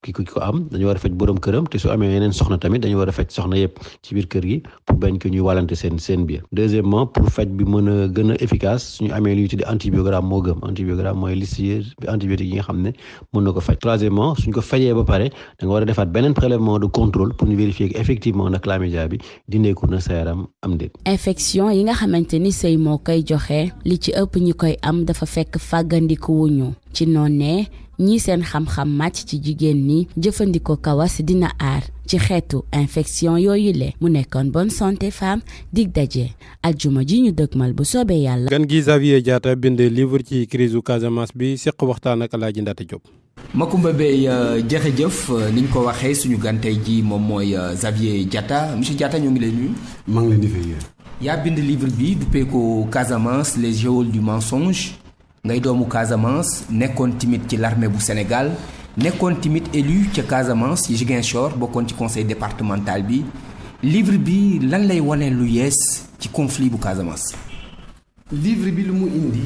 ki ko am dañu war a faj borom këram te su amee yeneen soxna tamit dañu war a faj soxna yëpp ci biir kër gi pour bañ ko ñuy wàllante seen biir. deuxièmement pour faj bi mën a gën a efficace suñu amee lu ñuy tuddee antibiogramme moo gëm antibiogramme mooy liste bi antibiotique yi nga xam ne mën na ko faj. troisièmement suñ ko fajee ba pare da nga war a defaat beneen prélèvement de contrôle pour ñu vérifier que effectivement na chlamydia bi dindeeku na sa yaram am déet. infection yi nga xamante ni sëy moo koy joxe li ci ëpp ñi koy am dafa fekk fàggandiku wuñu ci noonee ñii seen xam-xam màcc ci jigéen ñi jëfandikoo kawas dina aar ci xeetu infection yooyu le mu nekkoon bonne santé femme dig daje aljuma ji ñu dëgmal bu soobee yàlla. gan gi Xavier Diatta bind livre ci crise u Casamance bi seq waxtaan ak Alaaji Ndate Diop. Makumba Bey jërëjëf ni ñu ko waxee suñu gan tey ji moom mooy Xavier Diatta monsieur Diatta ñu ngi lay nuyu. maa ngi leen di fay. yaa bind livre bi duppee ko Casamance les geôles du mensonge ngay doomu Casamance nekkoon timit ci l'armée bu Sénégal nekkoon timit élu ca Casamance ci Ziguinchor bokkoon ci conseil départemental bi livre bi lan lay wane lu yees ci conflit bu Casamance. livre bi lu mu indi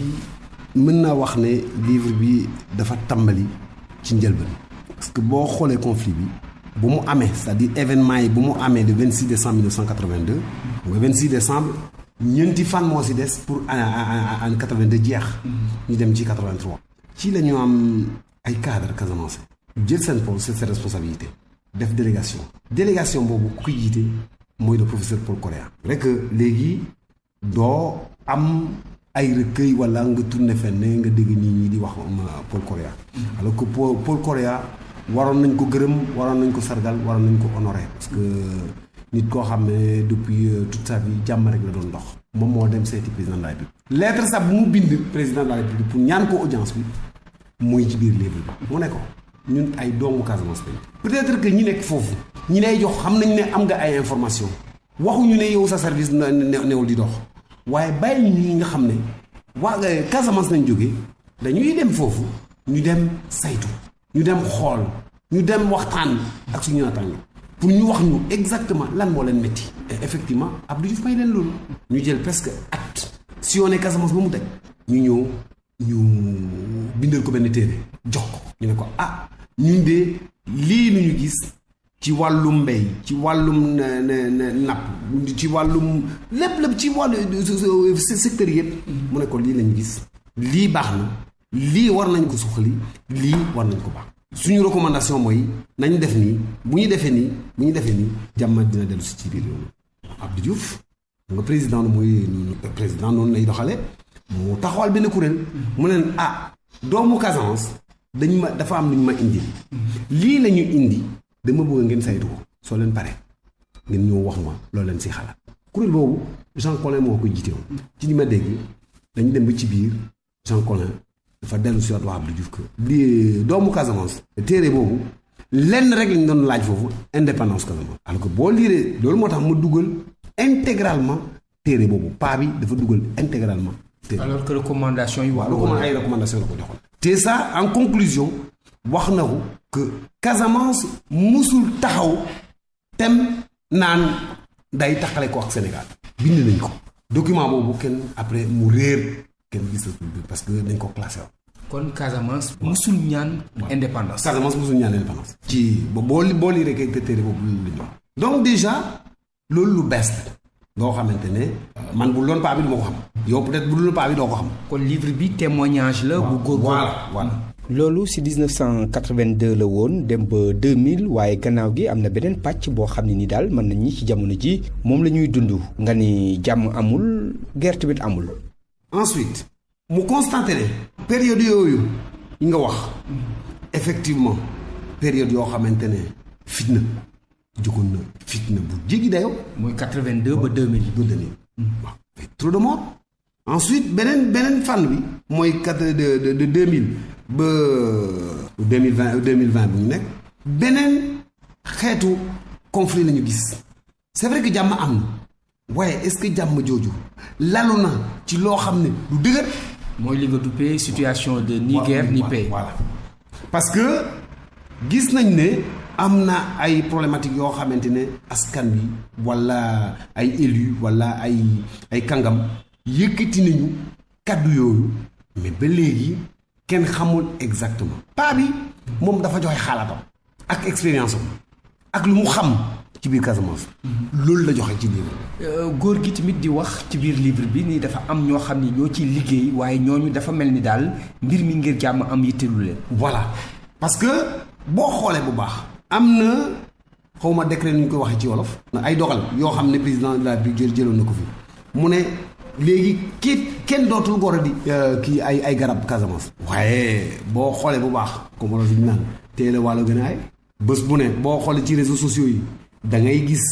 mën naa wax ne livre bi dafa tàmbali ci njëlbeen parce que boo xoolee conflit bi bu mu amee c'est-à-dire événement yi bu mu amee le 26 décembre 1982 mooy 26 décembre ñeenti fan moo si des pour en 82 jeex. ñu dem ci 83. ci la ñu am ay cadre Casamance jël seen responsabilité def délégation boobu ku ko jiite mooy le professeur Paul Correa. rek léegi doo am ay recueil wala nga tourné fenn nga dégg nit ñi di wax Paul Correa. alors que Paul Correa waroon nañ ko gërëm waroon nañ ko sargal waroon nañ ko honoré parce que nit koo xam ne depuis toute sa vie jàmm rek la doon dox. moom moo dem seeti président de la République. lettre sax bu mu bind président de la République pour ñaan ko audience bi muy ci biir livre bi. mu ne ko ñun ay doomu Casamance lañ. peut-être que ñi nekk foofu. ñi lay jox xam nañ ne am nga ay information waxuñu ne yow sa service newul di dox waaye bàyyi ñi nga xam ne waa Casamance nañ jógee dañuy dem foofu ñu dem saytu ñu dem xool ñu dem waxtaan ak suñu naataango pour ñu wax ñu exactement lan moo leen métti. et effectivement Abdou Diouf may leen loolu. ñu jël presque at sillonné Casamance ba mu daj. ñu ñëw ñu bindal ko benn téere jox ko ñu ne ko ñun de lii lu ñu gis ci wàllum mbéy ci wàllum napp ci wàllum lépp ci wàllu secteur yëpp. mu ne ko lii lañu gis lii baax na lii war nañ ko suqali lii war nañ ko baax. suñu recommandation mooy nañ def nii bu ñu defee nii jàmm dina dellu si ci biir yoonu. Abdou Diouf nga président mooy président noonu lay doxale mu taxawal benn kuréel mu leen doomu Casamance dafa am lu ñu ma indi lii la ñu indi dama bëgg ngeen saytu ko soo leen pare ngeen ñëw wax ma loolu leen si xalaat. kuréel boobu Jean Collin moo ko jiite woon ci li ma dégg dañu dem ba ci biir Jean Collin dafa dellu si waat waa Abdou Diouf que di doomu Casamance téere boobu lenn rek lañ doon laaj foofu indépendance Casamance. alors que boo liiree loolu moo tax mu dugal intégralement téere boobu paa bi dafa dugal intégralement téere. alors que recommandation yi wax ay recommandation la ko joxoon. te ça en conclusion wax na ko que Casamance musul taxaw tem naan day taxale ko ak Sénégal bind nañ ko document boobu kenn après mu réer kenn gisatul bi parce que dañ ko classé woon. kon Casamance musul ñaan indépendance. Casamance musul ñaan indépendance. ci boo lii rek te téere boobu lu ñu donc déjà loolu lu bees la. loo xamante ne man bu loon paa bi du ma ko xam. yow peut-être bu dul paa bi doo ko xam. kon livre bi témoignage la. bu góor voilà. loolu ci 1982 la woon dem ba 2000 waaye gannaaw gi am na beneen pàcc boo xam ne ni daal mën nañ ñi ci jamono ji moom la ñuy dund. nga ni jàmm amul guerre tamit amul. ensuite mu constaté ne période yooyu yi nga wax effectivement période yoo xamante ne fitna jógoon na fitna bu jéggi dayoo. mooy 82 ba 2000. waaw trop de mort. ensuite beneen fànn bi mooy de 2000 ba 2020 bu ñu nekk beneen xeetu conflit la ñu gis. c'est vrai que jàmm am na waaye est-ce que jàmm jooju lalu na ci loo xam ne du dëgër. mooy li nga duppee situation de ni guerre ni paix. voilà parce que gis nañ ne am na ay problématiques yoo xamante ne askan wi walla ay élus walla ay kàngam yëkkati nañu kàddu yooyu mais ba léegi kenn xamul exactement. paa bi moom dafa joxe xalaatam ak expérience am ak lu mu xam ci biir Casamance. loolu la joxe ci livre góor gi tamit di wax ci biir livre bi ni dafa am ñoo xam ni ñoo ciy liggéey waaye ñooñu dafa mel ni daal mbir mi ngir jàmm am yittelu leen. voilà parce que boo xoolee bu baax. am na xawma décret nu ñu koy waxee ci wolof. ay dogal yoo xam ne président de la République jëloon na ko fi mu ne léegi kenn dootul góor a di. kii ay garab Casamance. waaye boo xoolee bu baax comme wala fi ñu naan teel a wàllu gën a ay bés bu ne boo xoolee ci réseaux sociaux yi da ngay gis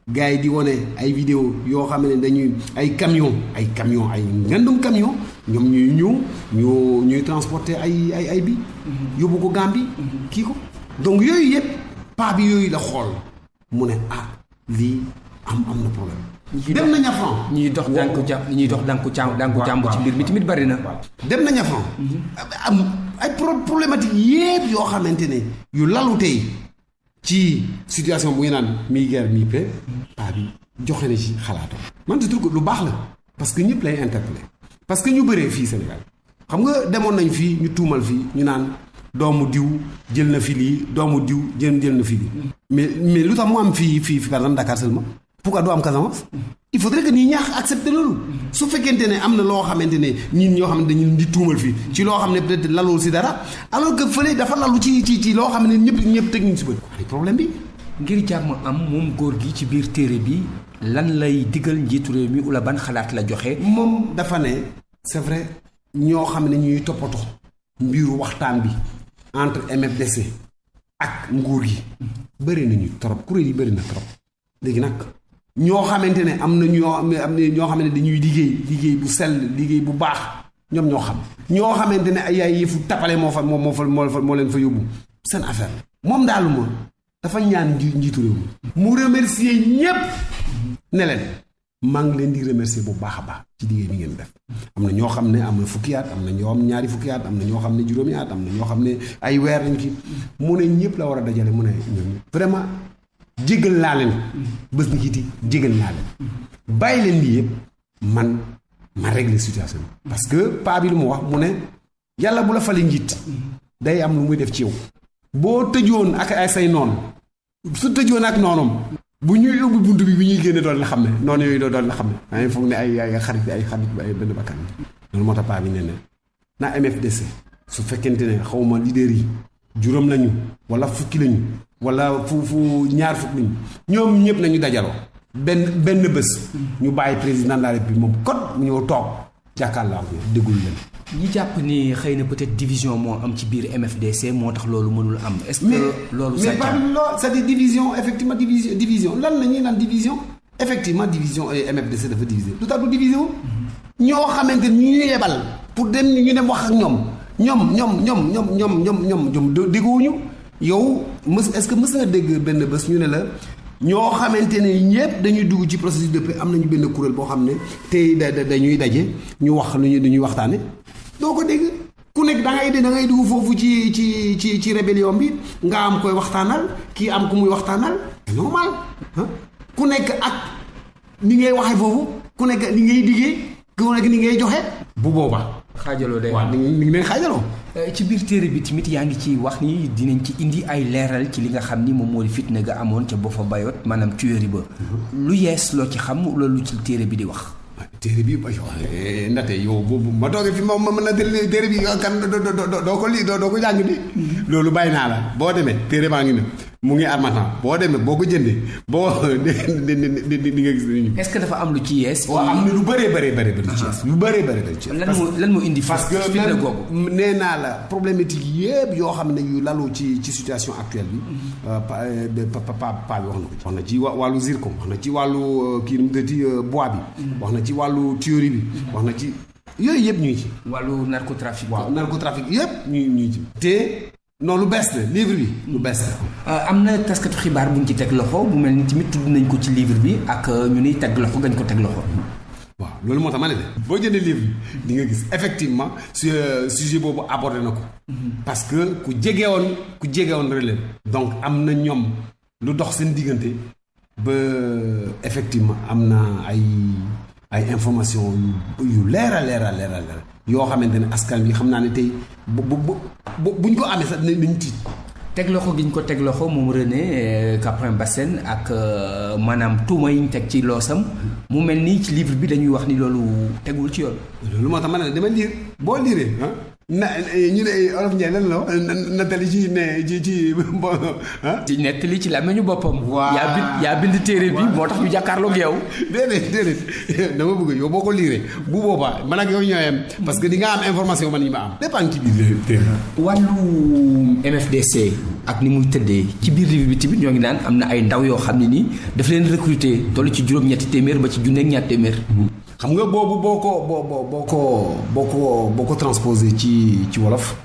gars yi di wane ay vidéo yoo xam ne dañuy ay camion ay ngandum camion ñoom ñuy transporter ay bi yóbbu ko Gambie kii ko donc yooyu yëpp paa bi yooyu la xool mu ne lii am na problème. dem na Niafan. ñuy dox dànku jàmbu ci mbir mi tamit bari na. dem na Niafan. am ay problématique yëpp yoo xamante ne yu lalu tey ci situation bu ñu naan mi guerre mi paix. paa bi joxe na ci xalaatam. man je trouve que lu baax la parce que ñëpp lay interpellé parce que ñu bëree fii Sénégal xam nga demoon nañ fii ñu tuumal fii ñu naan doomu diw jël na fi lii doomu diw jël na fi lii. mais lu tax mu am fii par exemple Dakar seulement. pourquoi doo am Casamance. il faudrait que nii ñaax accepter loolu. su fekkente ne am na loo xamante ne ñun ñoo xam ne dañu di tuumal fii ci loo xam ne peut-être lalul si dara alors que fële dafa lalu ci loo xam ne ñëpp teg nañu si bët. waaye problème bi. ngir jàmm am moom góor gi ci biir téere bi lan lay digal njiitu réew mi wala ban xalaat la joxe. moom dafa ne c'est vrai ñoo xam ne ñuy toppatoo mbiru waxtaan bi entre MFDC ak nguur gi bëri nañu trop kuréel yi bëri na trop léegi nag. ñoo xamante ne am na ñoo xam ne dañuy liggéey bu sell liggéey bu baax ñoom ñoo xam. ñoo xamante ne ay yëfu tapale moo leen fa yóbbu seen affaire moom daal dafa ñaan njiitu réew mi mu remercier ñépp ne leen maa ngi leen di remercier bu baax a baax ci liggéey bi ngeen def. am na ñoo xam ne am na fukki at am na ñoo xam ñaari fukki at am na ñoo xam ne juróomi at am na ñoo xam ne ay weer lañ ci mu ne ñëpp la war a dajale mu ne ñoom vraiment. jégal naa leen bés ni kiiti jégal naa leen bàyyi leen lii yëpp man ma régler situation bi parce que paa bi lu mu wax mu ne yàlla bu la fale njiit day am lu muy def ci yow boo tëjoon ak ay say noonu su tëjoon ak noonam bu ñuy ubbi bunt bi ñuy génne doon la xam ne noonu yooyu doon la xam ne maa ngi foog ne ay xarit ay benn bakkan loolu moo tax paa bi ne na MFDC su fekkente ne xawma leader yi juróom lañu wala fukki lañu wala fu ñaar fukk lañu ñoom ñëpp nañu dajaloo benn bés ñu bàyyi président de la République moom kot mu ñëw toog jàkkaarloo ak ñoom déggul leen. ñi jàpp ni xëy na peut-être division moo am ci biir MFDC moo tax loolu mënul am. est-ce que loolu mais pas loolu c'est division effectivement division lan la ñuy naan division effectivement division MFDC dafa diviser lu tax du division ñoo xamante ni ñu yebal pour dem ñu dem wax ak ñoom dégguwuñu yow est-ce que mës nga dégg benn bés ñu ne la ñoo xamante ne ñëpp dañuy dugg ci processus de paix am nañu benn kuréel boo xam ne tey dañuy daje ñu wax lu ñuy waxtaane doo ko dégg ku nekk da ngay dugg foofu ci rébellion bi nga am koy waxtaanal kii am ku muy waxtaanal normal ku nekk ak ni ngay waxee foofu ku nekk ni ngay liggéey ku nekk ni ngay joxe bu boobaa. xaajaloo day waaw ni ngi leen xaajaloo. ci biir téere bi tamit yaa ngi ci wax ni dinañ ci indi ay leeral ci li nga xam ni moom moo di fitna ga amoon ca Boffa Bayotte maanaam tuerie ba lu yees loo ci xam loolu ci téere bi di wax. téere bi ba ndate yow boobu ma toogee fi ma mën na téere bi kan doo ko lii doo ko jàng di loolu bàyyi naa la boo demee téere baa ngi ne mu ngi Harmattan boo demee boo ko jëndee boo di nga gis ni est-ce que dafa am lu ci yees. waaw am na lu bëree ci yees lu bëree ci yees. lan moo indi parce que fitna googu nee naa la problématique yëpp yoo xam ne yu lalu ci situation actuelle bi pa bi wax na ci wàllu zircon wax na ci wàllu kii nu mu tëddee bois bi wax na ci wàllu théorie bi wax na ci yooyu yëpp ñu ngi ci. wàllu narcotrafic. waaw narcotrafic yëpp ñu ngi ci. te non lu bees la livre bi lu bees la. am na taskatu xibaar bu ñu ci teg loxo bu mel ni tamit tudd nañ ko ci livre bi ak ñu ni teg loxo gañ ko teg loxo. waaw loolu moo tax ma ne de boo jëndee livre bi di nga gis effectivement sujet boobu abordé na ko. parce que ku jege woon relève. donc am na ñoom lu dox seen diggante ba effectivement am na ay information yu leer yoo xamante ne askan bi xam naa ne tey buñ ko amee sax nañ tiit. teg loxo gi ñu ko teg loxo moom René Capain Bassène ak maanaam tuuma yi ñu teg ci loosam mu mel ni ci livre bi dañuy wax ni loolu tegul ci yoon. loolu moo tax ma ne dama liir boo liiree ñu ne olof Ndiaye lan la nettali ci ne ci bon ci nettali ci làmmiñu boppam. waaw yaa bind téere bi moo tax ñu jàkkaarloog yow. déedéet dama bëgg yow boo ko liiree bu boobaa man ak yow ñooyam parce que di nga am information man yi ma am dépend ci biir téere. wàllu MFDC ak ni muy tëddee ci biir livre bi tamit ñoo ngi naan am na ay ndaw yoo xam ne nii daf leen recruter toll ci juróom-ñetti téeméer ba ci junneeg ñaar téeméer. xam nga boobu boo ko transposé ci wolof.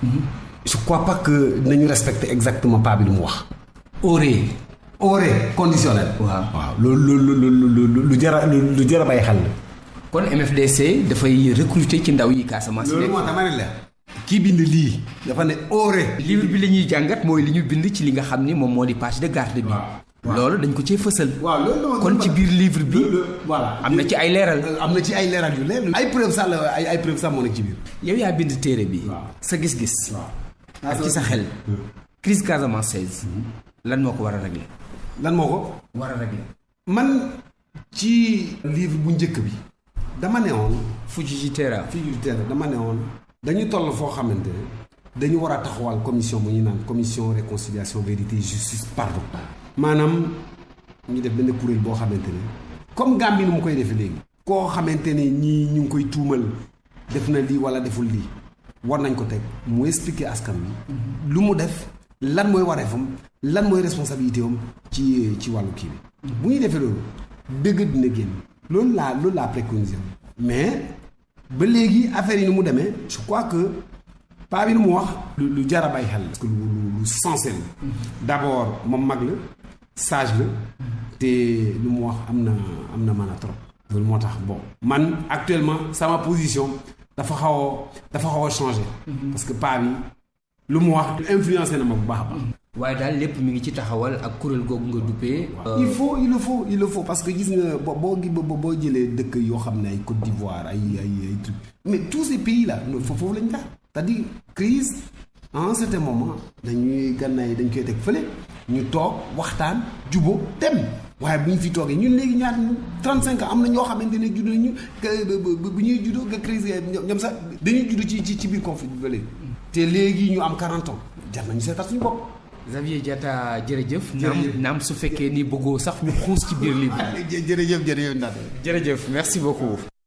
je crois pas que nañu respecter exactement pas bi lu mu wax. aurait conditionnel. waaw loolu lu jar a bàyyi xel la. kon MFDC dafay recruter ci ndaw yi Casamance. loolu moo tax ma ne la kii bind lii dafa ne aurait. livre bi la ñuy jàngat mooy li ñu bind ci li nga xam ni moom moo di page de garde bi. loolu dañ ko cee fësal. waaw loolu kon ci biir livre bi. voilà am na ci ay leeral. yu leer. ay preuve sax la ay preuve sax moo nekk ci biir. yow yaa bind téere bi. sa gis-gis. ak ci sa xel. crise Casamance 16. lan moo ko war a régler. lan moo ko war a régler. man ci livre bu njëkk bi. dama ne woon. Fujitera dama ne woon. dañu toll foo xamante ne dañu war a taxawal commission bu ñuy naan commission réconciliation vérité justice pardon. maanaam ñu def benn kuréel boo xamante ne comme Gambie nu mu koy defee léegi. koo xamante ne ñii ñu ngi koy tuumal def na lii wala deful lii war nañ ko teg mu expliquer askan wi lu mu def lan mooy wareefam lan mooy responsabilité am ci wàllu kii bi. bu ñuy defee loolu dëgg dina génn. loolu laa préconisé mais ba léegi affaire yi nu mu demee je crois que paa bi nu mu wax. lu jar a bàyyi xel. parce que lu sensé la. d'abord moom mag la. sage la te lu mu wax am na mën a trop. loolu moo tax bon man actuellement sama position dafa xaw a changé. parce que paa bi lu mu wax influencé na ma bu baax a baax. waaye daal lépp mi ngi ci taxawal ak kuréel googu nga duppee. il le faut parce que gis nga boo jëlee dëkk yoo xam ne ay Côte d'Ivoire ay trucs mais tous ces pays là foofu lañ jaar. c'est-à-dire crise à un certain moment dañuy gànnaay dañ koy teg fële ñu toog waxtaan jubo dem waaye bu ñu fi toogee ñun léegi ñaar 35 ans am na ñoo xamante ne juddoo ñu bu ñuy juddoo nga crise ñoom sax dañuy juddu ci biir conflit bi ba léegi te léegi ñu am 40 ans jar nañu seetaat suñu bopp. Xavier Diatta jërëjëf. naam su fekkee ni bëggoo sax ñu xuus ci biir livre bi. jërëjëf Ndate. jërëjëf merci beaucoup.